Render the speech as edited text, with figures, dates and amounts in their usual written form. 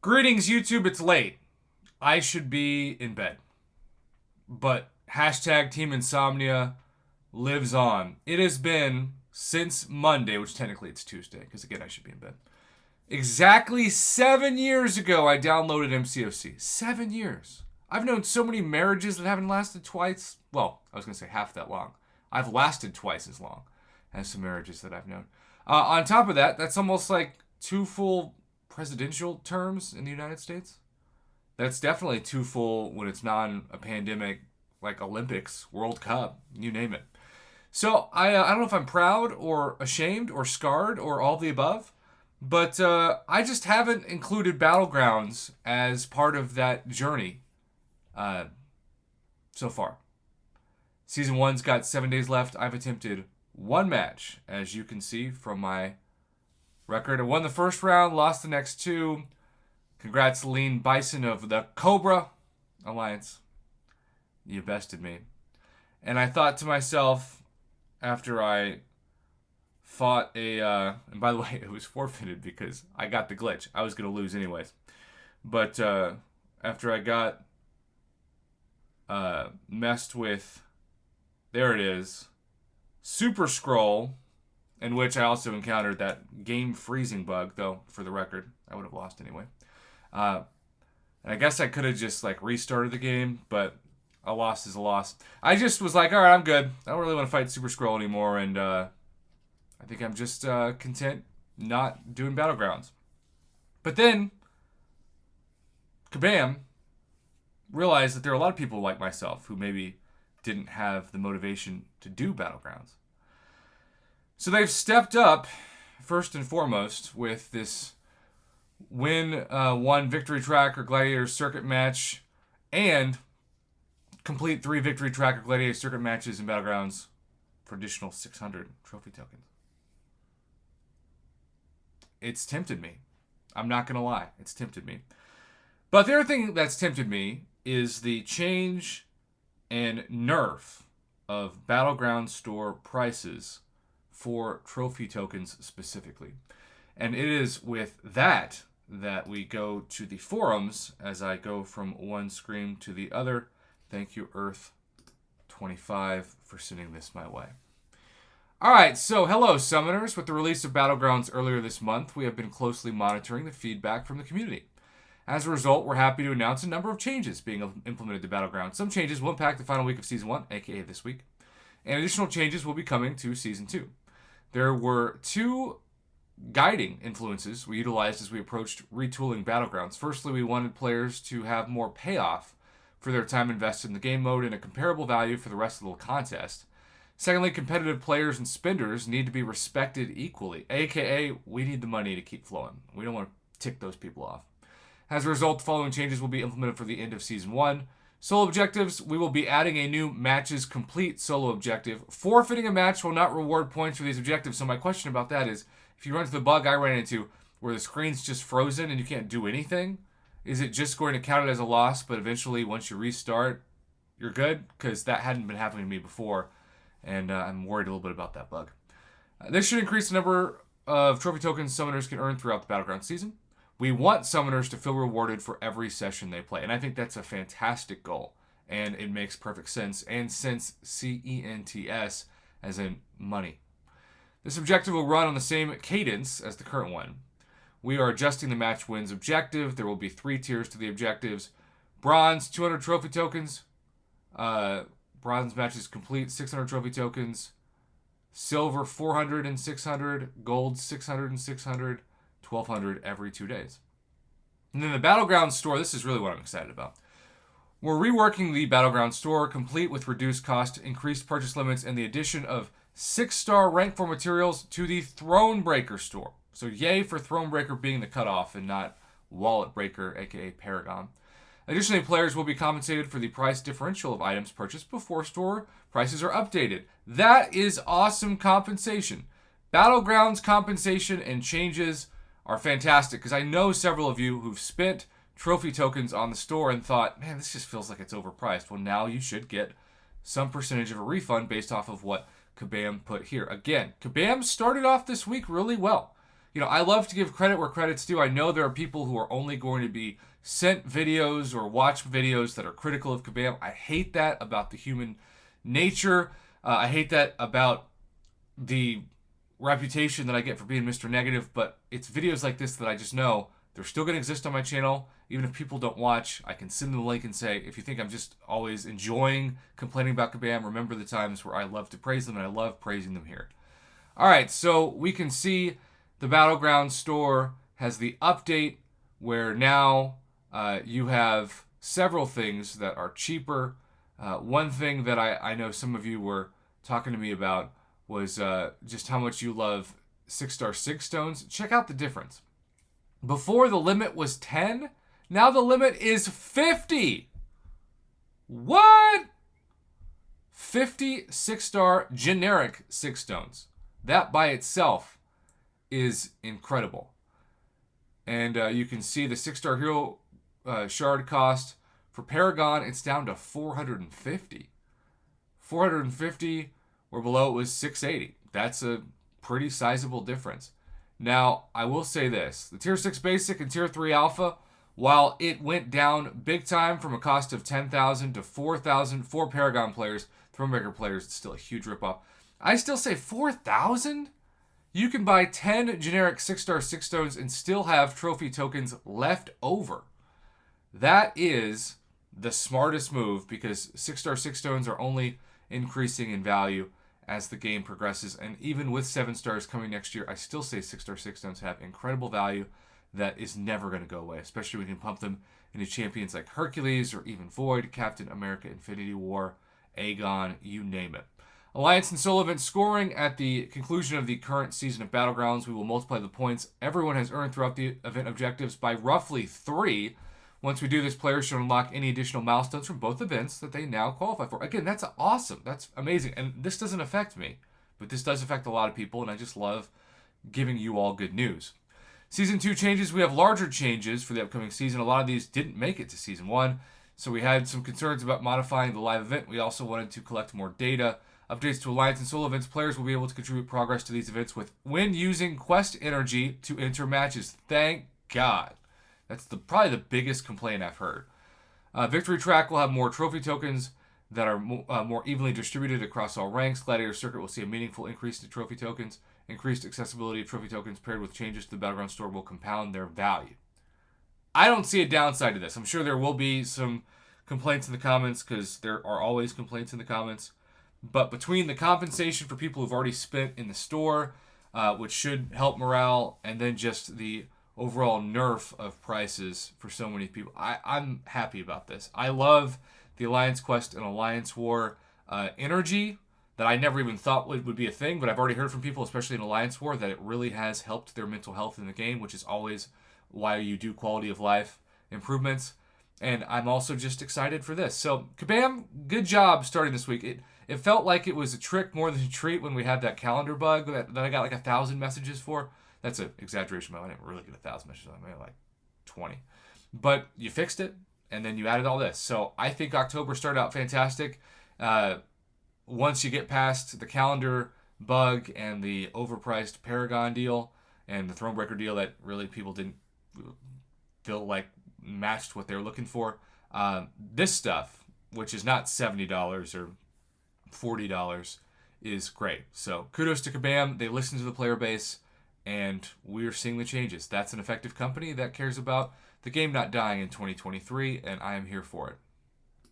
Greetings, YouTube. It's late. I should be in bed. But hashtag Team Insomnia lives on. It has been since Monday, which technically it's Tuesday, because again, I should be in bed. Exactly 7 years ago, I downloaded MCOC. 7 years. I've known so many marriages that haven't lasted twice. Well, I was going to say half that long. I've lasted twice as long as some marriages that I've known. On top of that, that's almost like 2 full presidential terms in the United States. That's definitely 2 full when it's non a pandemic, like Olympics, World Cup, you name it. So I don't know if I'm proud or ashamed or scarred or all the above, but I just haven't included Battlegrounds as part of that journey so far. Season 1's got 7 days left. I've attempted 1 match, as you can see from my record. I won the first round, lost the next 2. Congrats, Lean Bison of the Cobra Alliance. You bested me. And I thought to myself, after I fought and by the way, it was forfeited because I got the glitch. I was going to lose anyways. But after I got messed with, there it is, Super Scroll, in which I also encountered that game freezing bug, though, for the record, I would have lost anyway. And I guess I could have just restarted the game, but a loss is a loss. I just was like, all right, I'm good. I don't really want to fight Super Scroll anymore, and I think I'm just content not doing Battlegrounds. But then, kabam, realized that there are a lot of people like myself who maybe didn't have the motivation to do Battlegrounds. So they've stepped up, first and foremost, with this win 1 victory track or gladiator circuit match and complete 3 victory track or gladiator circuit matches in Battlegrounds for additional 600 trophy tokens. It's tempted me. I'm not going to lie. It's tempted me. But the other thing that's tempted me is the change and nerf of Battleground store prices for trophy tokens specifically. And it is with that we go to the forums as I go from one screen to the other. Thank you, Earth25, for sending this my way. Alright, so hello, Summoners. With the release of Battlegrounds earlier this month, we have been closely monitoring the feedback from the community. As a result, we're happy to announce a number of changes being implemented to Battlegrounds. Some changes will impact the final week of Season 1, aka this week, and additional changes will be coming to Season 2. There were 2 guiding influences we utilized as we approached retooling Battlegrounds. Firstly, we wanted players to have more payoff for their time invested in the game mode and a comparable value for the rest of the contest. Secondly, competitive players and spenders need to be respected equally, aka we need the money to keep flowing. We don't want to tick those people off. As a result, the following changes will be implemented for the end of Season 1. Solo objectives, we will be adding a new matches complete solo objective. Forfeiting a match will not reward points for these objectives. So my question about that is, if you run into the bug I ran into where the screen's just frozen and you can't do anything, is it just going to count it as a loss, but eventually once you restart, you're good? Because that hadn't been happening to me before, and I'm worried a little bit about that bug. This should increase the number of trophy tokens summoners can earn throughout the Battleground season. We want summoners to feel rewarded for every session they play, and I think that's a fantastic goal, and it makes perfect sense, and since CENTS as in money. This objective will run on the same cadence as the current one. We are adjusting the match wins objective. There will be 3 tiers to the objectives. Bronze, 200 trophy tokens. Bronze matches complete, 600 trophy tokens. Silver, 400 and 600. Gold, 600 and 600. 1,200 every 2 days. And then the Battleground store, this is really what I'm excited about. We're reworking the Battleground store, complete with reduced cost, increased purchase limits, and the addition of 6-star rank 4 materials to the Thronebreaker store. So yay for Thronebreaker being the cutoff and not Wallet Breaker, aka Paragon. Additionally, players will be compensated for the price differential of items purchased before store prices are updated. That is awesome compensation. Battlegrounds compensation and changes are fantastic because I know several of you who've spent trophy tokens on the store and thought, man, this just feels like it's overpriced. Well, now you should get some percentage of a refund based off of what Kabam put here. Again, Kabam started off this week really well. I love to give credit where credit's due. I know there are people who are only going to be sent videos or watch videos that are critical of Kabam. I hate that about the human nature. I hate that about the reputation that I get for being Mr. Negative, but it's videos like this that I just know they're still going to exist on my channel. Even if people don't watch, I can send them the link and say, if you think I'm just always enjoying complaining about Kabam, remember the times where I love to praise them, and I love praising them here. All right, so we can see the Battleground store has the update where now you have several things that are cheaper. One thing that I know some of you were talking to me about was just how much you love 6-star sig stones. Check out the difference. Before the limit was 10, now the limit is 50. What? 50 6-star generic sig stones. That by itself is incredible. And you can see the 6-star hero shard cost. For Paragon, it's down to 450. 450, where below it was 680. That's a pretty sizable difference. Now, I will say this. The Tier 6 Basic and Tier 3 Alpha, while it went down big time from a cost of 10,000 to 4,000 for Paragon players, Thronebreaker players, it's still a huge ripoff. I still say 4,000? You can buy 10 generic 6-star 6 stones and still have trophy tokens left over. That is the smartest move because 6-star 6 stones are only increasing in value as the game progresses. And even with 7 stars coming next year, I still say 6-star 6 stones have incredible value that is never going to go away, especially when you can pump them into champions like Hercules or even Void, Captain America, Infinity War, Aegon, you name it. Alliance and solo event scoring. At the conclusion of the current season of Battlegrounds, we will multiply the points everyone has earned throughout the event objectives by roughly 3. Once we do this, players should unlock any additional milestones from both events that they now qualify for. Again, that's awesome. That's amazing. And this doesn't affect me, but this does affect a lot of people, and I just love giving you all good news. Season 2 changes. We have larger changes for the upcoming season. A lot of these didn't make it to Season 1, so we had some concerns about modifying the live event. We also wanted to collect more data. Updates to Alliance and solo events. Players will be able to contribute progress to these events when using quest energy to enter matches. Thank God. That's probably the biggest complaint I've heard. Victory Track will have more trophy tokens that are more evenly distributed across all ranks. Gladiator Circuit will see a meaningful increase in trophy tokens. Increased accessibility of trophy tokens paired with changes to the Battleground store will compound their value. I don't see a downside to this. I'm sure there will be some complaints in the comments because there are always complaints in the comments. But between the compensation for people who've already spent in the store, which should help morale, and then just the overall nerf of prices for so many people, I'm happy about this. I love the Alliance Quest and Alliance War energy that I never even thought would be a thing, but I've already heard from people, especially in Alliance War, that it really has helped their mental health in the game, which is always why you do quality of life improvements. And I'm also just excited for this. So, Kabam, good job starting this week. It felt like it was a trick more than a treat when we had that calendar bug that I got like 1,000 messages for. That's an exaggeration, but I didn't really get 1,000 messages. I made like 20. But you fixed it, and then you added all this. So I think October started out fantastic. Once you get past the calendar bug and the overpriced Paragon deal and the Thronebreaker deal that really people didn't feel like matched what they were looking for, this stuff, which is not $70 or $40, is great. So kudos to Kabam. They listen to the player base, and we're seeing the changes. That's an effective company that cares about the game not dying in 2023, and I am here for it.